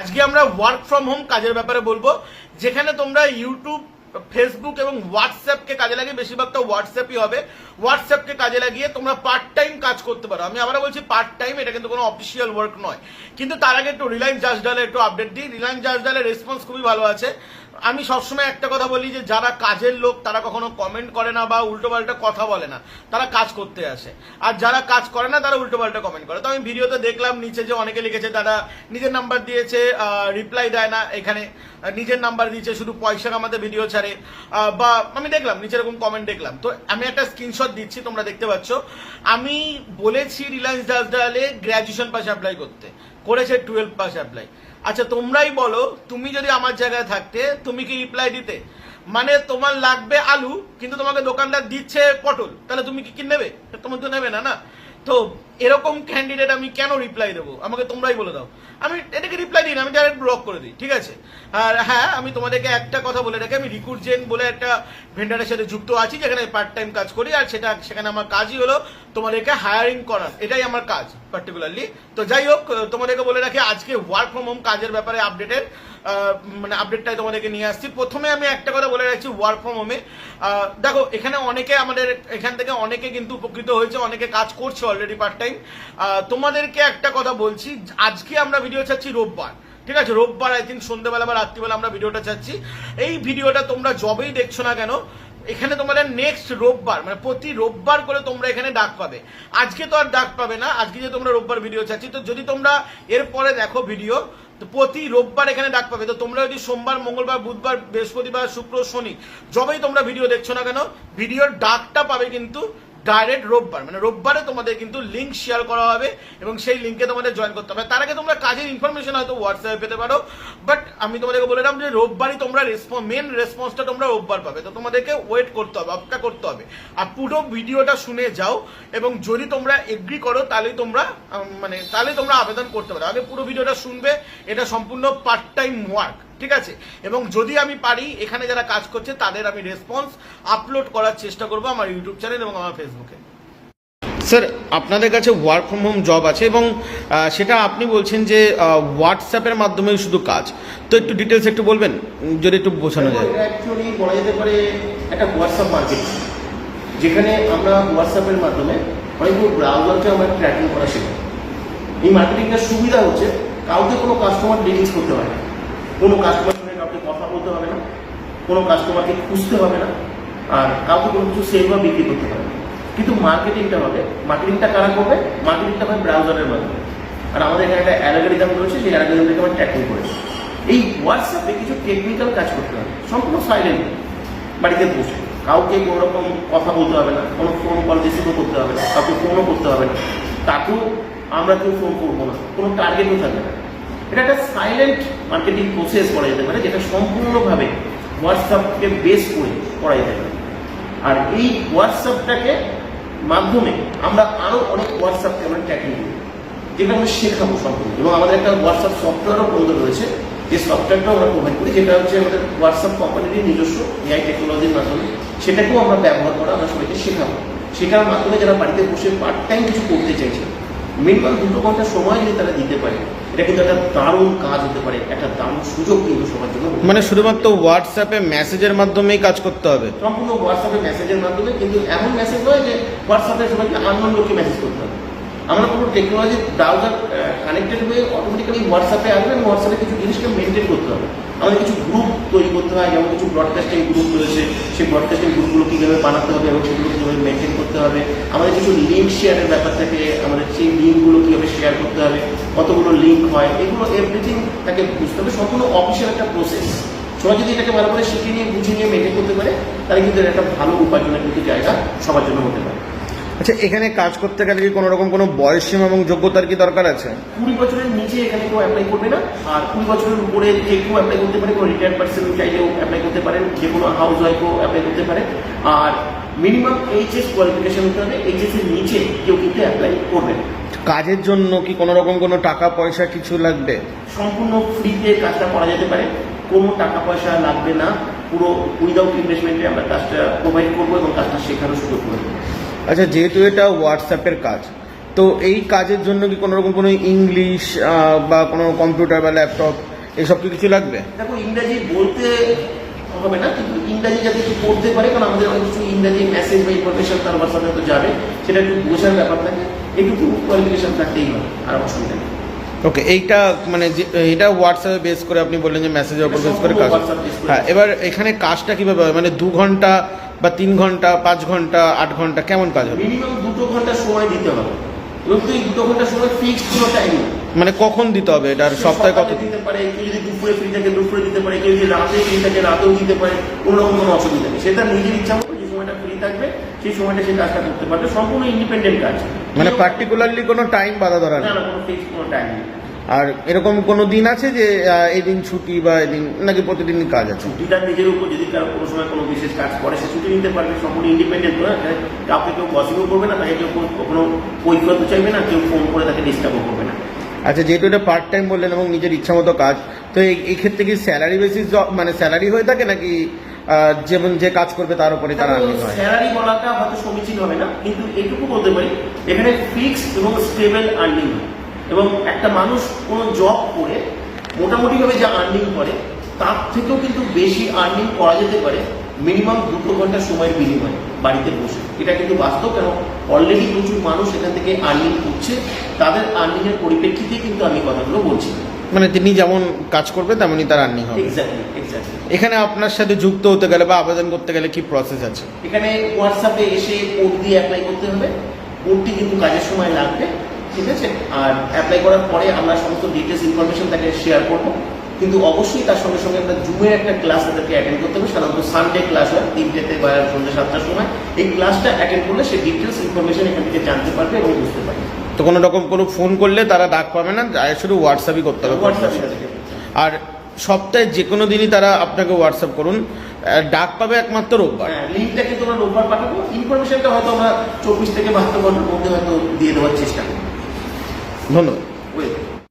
আজকে আমরা work from home কাজের ব্যাপারে বলবো, যেখানে তোমরা ইউটিউব, ফেসবুক এবং হোয়াটসঅ্যাপকে কাজে লাগিয়ে, বেশিরভাগটা হোয়াটসঅ্যাপই হবে, হোয়াটসঅ্যাপকে কাজে লাগিয়ে তোমরা পার্ট টাইম কাজ করতে পারো। আমি আবার বলছি পার্ট টাইম, এটা কিন্তু কোনো অফিসিয়াল ওয়ার্ক নয়। কিন্তু তার আগে একটু রিলায়েন্স জাজডালের একটু আপডেট দিই। রিলায়েন্স জাজডালের রেসপন্স খুবই ভালো আছে। আমি সবসময় একটা কথা বলি যে যারা কাজের লোক তারা কখনো কমেন্ট করে না বা উল্টোপাল্টা কথা বলে না, তারা কাজ করতে আসে। আর যারা কাজ করে না তারা উল্টোপাল্টা কমেন্ট করে। তো আমি ভিডিওতে দেখলাম নিচে যে অনেকে লিখেছে দাদা নিজের নাম্বার দিয়েছে, রিপ্লাই দেয় না, এখানে নিজের নাম্বার দিয়েছে, শুধু পয়সা কামাতে ভিডিও ছাড়ে, বা আমি দেখলাম নিচে এরকম কমেন্ট দেখলাম। তো আমি একটা স্ক্রিনশট দিচ্ছি, তোমরা দেখতে পাচ্ছ। আমি বলেছি রিলায়েন্স জাজডালে গ্র্যাজুয়েশন পাস অ্যাপ্লাই করতে, করেছে 12 পাস অ্যাপ্লাই। আচ্ছা তোমরাই বলো, তুমি যদি আমার জায়গায় থাকতে তুমি কি রিপ্লাই দিতে? মানে তোমার লাগবে আলু, কিন্তু তোমাকে দোকানদার দিচ্ছে পটল, তাহলে তুমি কি নেবে? তোমার তো নেবে না। তো এরকম ক্যান্ডিডেট আমি কেন রিপ্লাই দেবো? আমাকে তোমরাই বলে দাও। আমি এটাকে রিপ্লাই দিই না, আমি ডাইরেক্ট ব্লক করে দিই, ঠিক আছে? আর হ্যাঁ, আমি তোমাদেরকে একটা কথা বলে রাখি, আমি রিক্রুটজেন বলে একটা ভেন্ডারের সাথে যুক্ত আছি, যেখানে পার্ট টাইম কাজ করি। আর সেখানে আমার কাজই হলো তোমাদেরকে হায়ারিং করার, এটাই আমার কাজ পার্টিকুলারলি। তো যাই হোক, তোমাদেরকে বলে রাখি আজকে ওয়ার্ক ফ্রম হোম কাজের ব্যাপারে আপডেটটাই তোমাদেরকে নিয়ে আসছি। প্রথমে আমি একটা কথা বলে রাখছি, ওয়ার্ক ফ্রম হোমে দেখো, এখানে অনেকে আমাদের এখান থেকে অনেকে কিন্তু উপকৃত হয়েছে, অনেকে কাজ করছে অলরেডি পার্ট টাইম। তোমাদেরকে একটা কথা বলছি, আজকে আমরা ভিডিও ছাড়ছি রোববার, ঠিক আছে? রোববার আই থিঙ্ক সন্ধ্যেবেলা বা রাত্রিবেলা আমরা ভিডিওটা ছাড়ছি। এই ভিডিওটা তোমরা যবেই দেখছো না কেন, এখানে তোমাদের নেক্সট রোববার, মানে প্রতি রোববার করে তোমরা এখানে ডাক পাবে। আজকে তো আর ডাক পাবে না, আজকে যে তোমরা রোববার ভিডিও ছাড়ছি, তো যদি তোমরা এরপরে দেখো ভিডিও, তো প্রতি রোববার এখানে ডাক পাবে। তো তোমরা যদি সোমবার, মঙ্গলবার, বুধবার, বৃহস্পতিবার, শুক্র, শনি যবেই তোমরা ভিডিও দেখছো না কেন, ভিডিওর ডাকটা পাবে কিন্তু ডাইরেক্ট রোববার। মানে রোববারে তোমাদের কিন্তু লিঙ্ক শেয়ার করা হবে এবং সেই লিঙ্কে তোমাদের জয়েন করতে হবে। তার আগে তোমরা কাজের ইনফরমেশন হয়তো হোয়াটসঅ্যাপে পেতে পারো, বাট আমি তোমাদেরকে বলে দিলাম যে রোববারই তোমরা মেন রেসপন্সটা তোমরা রোববার পাবে। তো তোমাদেরকে ওয়েট করতে হবে, অপেক্ষা করতে হবে। আর পুরো ভিডিওটা শুনে যাও, এবং যদি তোমরা এগ্রি করো তাহলেই তোমরা আবেদন করতে পারো। আগে পুরো ভিডিওটা শুনবে, এটা সম্পূর্ণ পার্ট টাইম ওয়ার্ক, ঠিক আছে? এবং যদি আমি পারি, এখানে যারা কাজ করছে তাদের আমি রেসপন্স আপলোড করার চেষ্টা করবো আমার ইউটিউব চ্যানেল এবং আমার ফেসবুকে। স্যার, আপনাদের কাছে ওয়ার্ক ফ্রম হোম জব আছে এবং সেটা আপনি বলছেন যে হোয়াটসঅ্যাপের মাধ্যমে শুধু কাজ, তো একটু ডিটেলস একটু বলবেন যদি একটু বোঝানো যায়। অ্যাকচুয়ালি বলা যেতে পারে একটা হোয়াটসঅ্যাপ মার্কেট, যেখানে আমরা হোয়াটসঅ্যাপের মাধ্যমে অনেকগুলো ব্রাউজারকে আমরা ট্র্যাকিং করা শেখাই। এই মার্কেটিংটার সুবিধা হচ্ছে কাউকে কোনো কাস্টমার ডিলিংস করতে হয় না, কোনো কাস্টমার সঙ্গে কাউকে কথা বলতে হবে না, কোনো কাস্টমারকে খুঁজতে হবে না, আর কাউকে কোনো কিছু সেল বা বিক্রি করতে হবে না। কিন্তু মার্কেটিংটা কারা করবে? মার্কেটিংটা হবে ব্রাউজারের মাধ্যমে। আর আমাদের এখানে একটা অ্যালগরিদম রয়েছে, সেই অ্যালগরিদমটাকে আমরা ট্র্যাকিং করেছি। এই হোয়াটসঅ্যাপে কিছু টেকনিক্যাল কাজ করতে হবে, সম্পূর্ণ সাইলেন্ট, বাড়িতে বসে। কাউকে কোনো রকম কথা বলতে হবে না, কোনো ফোন কল রিসিভও করতে হবে না, কাউকে ফোনও করতে হবে না, তাকেও আমরা কেউ ফোন করবো না, কোনো টার্গেটও থাকবে না। এটা একটা সাইলেন্ট মার্কেটিং প্রসেস করা যেতে পারে, যেটা সম্পূর্ণভাবে হোয়াটসঅ্যাপকে বেস করে করা যেতে পারে। আর এই হোয়াটসঅ্যাপটাকে মাধ্যমে আমরা আরও অনেক হোয়াটসঅ্যাপকে আমরা ট্র্যাকিং করি, যেটা আমরা শেখাবো সম্পূর্ণ। এবং আমাদের একটা হোয়াটসঅ্যাপ সফটওয়্যারও প্রয়োজন রয়েছে, যে সফটওয়্যারটাও আমরা প্রোভাইড করি, যেটা হচ্ছে আমাদের হোয়াটসঅ্যাপ কোম্পানির নিজস্ব এআই টেকনোলজির মাধ্যমে। সেটাকেও আমরা ব্যবহার করা আমরা সবাইকে শেখাবো। শেখার মাধ্যমে যারা বাড়িতে বসে পার্ট টাইম কিছু করতে চাইছে, মিনিমাম 2 ঘন্টা সময় যদি তারা দিতে পারে, এটা কিন্তু একটা দারুণ কাজ হতে পারে, একটা দারুণ সুযোগ কিন্তু সবার জন্য। মানে শুধুমাত্র হোয়াটসঅ্যাপে মেসেজের মাধ্যমেই কাজ করতে হবে? সম্পূর্ণ হোয়াটসঅ্যাপে মেসেজের মাধ্যমে, কিন্তু এমন মেসেজ নয় যে হোয়াটসঅ্যাপে সবাইকে আননোন লোককে মেসেজ করতে হবে। আমরা কোনো টেকনোলজি ব্রাউজার কানেক্টেড হয়ে অটোমেটিক্যালি হোয়াটসঅ্যাপে আসবে, এবং হোয়াটসঅ্যাপে কিছু জিনিসকে মেনটেন করতে হবে। আমাদের কিছু গ্রুপ তৈরি করতে হয়, যেমন কিছু ব্রডকাস্টিং গ্রুপ রয়েছে, সেই ব্রডকাস্টিং গ্রুপগুলো কীভাবে বানাতে হবে এবং সেগুলো কীভাবে মেনটেন করতে হবে। আমাদের কিছু লিঙ্ক শেয়ারের ব্যাপার থাকে, আমাদের সেই লিঙ্কগুলো কীভাবে শেয়ার করতে হবে, কতগুলো লিঙ্ক হয়, এগুলো এভরিথিং তাকে বুঝতে হবে। সম্পূর্ণ অফিসিয়াল একটা প্রসেস। সবাই যদি এটাকে ভালো করে শিখে নিয়ে বুঝে নিয়ে মেনটেন করতে পারে, তাহলে কিন্তু একটা ভালো উপার্জনের কিন্তু জায়গা সবার জন্য হতে পারে। আচ্ছা, এখানে কাজ করতে গেলে কি কোনো রকম কোনো বয়সসীমা এবং যোগ্যতার কি দরকার আছে? 20 বছরের নিচে এখানে কেউ অ্যাপ্লাই করবে না, আর 20 বছরের উপরে যে কেউ অ্যাপ্লাই করতে পারে, কোনো রিটায়ার্ড পার্সন চাইলেও অ্যাপ্লাই করতে পারেন, যে কোনো হাউস ওয়াইফও অ্যাপ্লাই করতে পারে। আর মিনিমাম এইচএস কোয়ালিফিকেশন হতে হবে, এইচএস এর নিচে কেউ কিন্তু অ্যাপ্লাই করবে না। কাজের জন্য কি কোনো রকম কোনো টাকা পয়সা কিছু লাগবে? সম্পূর্ণ ফ্রিতে কাজটা করা যেতে পারে, কোনো টাকা পয়সা লাগবে না, পুরো উইদাউট ইনভেস্টমেন্টে আমরা কাজটা প্রোভাইড করবো এবং কাজটা শেখারও সুযোগ করবো। আচ্ছা, যেহেতু এটা হোয়াটসঅ্যাপের কাজ, তো এই কাজের জন্য কি কোনো রকম কোনো ইংলিশ বা কোনো কম্পিউটার বা ল্যাপটপ এসব কি কিছু লাগবে? দেখো ইংরাজি বলতে হবে না, কিন্তু ইংরাজি যাতে একটু পড়তে পারে, কারণ আমাদের অনেক কিছু ইংরাজি মেসেজ বা ইনফরমেশন তার সাথে তো যাবে, সেটা একটু বোঝার ব্যাপার থাকে, একটু কোয়ালিফিকেশন থাকতেই হবে, আর অসুবিধা নেই। ওকে, এইটা মানে এটা হোয়াটসঅ্যাপে বেস করে আপনি বললেন যে মেসেজের উপর বেস করে কাজ। WhatsApp base করে। হ্যাঁ, এবার এখানে কাজটা কিভাবে হবে? মানে 2 ঘন্টা বা 3 ঘন্টা, 5 ঘন্টা, 8 ঘন্টা কেমন কাজ হবে? মিনিমাম 2 ঘন্টা সময় দিতে হবে, এবং তুই 2 ঘন্টা সময় ফিক্সড কোনো টাইম নেই। মানে কখন দিতে হবে? এটার সপ্তাহে কত? দিতে পারে, কেউ যদি দুপুরে ফ্রি থাকে দুপুরে দিতে পারে, কেউ যদি রাতে ফ্রি থাকে রাতেও দিতে পারে, কোনো রকম কোনো অসুবিধা নেই। সেটা নিজের ইচ্ছা মতো যে সময়টা ফ্রি থাকবে সেই সময়টা সে কাজটা করতে পারবে, সম্পূর্ণ ইন্ডিপেন্ডেন্ট কাজ। মানে পার্টিকুলারলি কোনো টাইম বাধা ধরা না নেই? না, কোনো ফিক্সড কোনো টাইম নেই। আর এরকম কোনো দিন আছে যে এই দিন ছুটি বা এদিন, নাকি প্রতিদিনই কাজ আছে? ছুটিটা নিজের উপর, যদি কারো কোনো সময় কোনো বিশেষ কাজ করে সে ছুটি নিতে পারবে, সম্পূর্ণ ইন্ডিপেন্ডেন্ট। কাউকে কেউ বসিংও করবে না, তাকে কেউ কখনো কৈফিয়ত চাইবে না, কেউ ফোন করে তাকে ডিস্টার্বও করবে না। আচ্ছা, যেহেতু এটা পার্ট টাইম বললেন এবং নিজের ইচ্ছা মতো কাজ, তো এই ক্ষেত্রে কি স্যালারি বেসিস মানে স্যালারি হয়ে থাকে, নাকি যেমন যে কাজ করবে তার উপরে তার আর্নিং হয়? স্যালারি বলাটা হয়তো সমীচীন হবে না, কিন্তু এটুকু বলতে পারি এখানে ফিক্সড এবং স্টেবল আর্নিং হয়। এবং একটা মানুষ কোনো জব করে মোটামুটিভাবে যা আর্নিং করে তার থেকেও কিন্তু বেশি আর্নিং করা যেতে পারে মিনিমাম 2 ঘন্টা সময়ের বিনিময়ে বাড়িতে বসে। এটা কিন্তু বাস্তব, কেন অলরেডি প্রচুর মানুষ এখান থেকে আর্নিং করছে, তাদের আর্নিং এর পরিপ্রেক্ষিতে কিন্তু আমি কথাগুলো বলছি। মানে তিনি যেমন কাজ করবে তেমনই তার আর্নিং হবে। Exactly exactly. এখানে আপনার সাথে যুক্ত হতে গেলে বা আবেদন করতে গেলে কি প্রসেস আছে? এখানে হোয়াটসঅ্যাপে এসে কোড দিয়ে অ্যাপ্লাই করতে হবে, কোডটি কিন্তু কাজের সময় লাগবে, ঠিক আছে? আর অ্যাপ্লাই করার পরে আমরা সমস্ত ডিটেলস ইনফরমেশন তাকে শেয়ার করব, কিন্তু অবশ্যই তার সঙ্গে সঙ্গে আমরা জুমের একটা ক্লাস তাদেরকে অ্যাটেন্ড করতে হবে। সাধারণত সানডে ক্লাস হয় 3টেতে বা সন্ধ্যা 7টার সময়। এই ক্লাসটা অ্যাটেন্ড করলে সে ডিটেলস ইনফরমেশন এখান থেকে জানতে পারবে এবং বুঝতে পারবে। তো কোনো রকম কোনো ফোন করলে তারা ডাক পাবে না, শুধু হোয়াটসঅ্যাপই করতে হবে? হোয়াটসঅ্যাপে আর সপ্তাহে যে কোনো দিনই তারা আপনাকে হোয়াটসঅ্যাপ করুন, ডাক পাবে একমাত্র রোববার। হ্যাঁ, লিঙ্কটাকে তোমরা রোববার পাঠাবো, ইনফরমেশনটা হয়তো আমরা 24 থেকে 72 ঘন্টার মধ্যে হয়তো দিয়ে দেওয়ার চেষ্টা করব। ধন্যবাদ। ওয়েলকাম।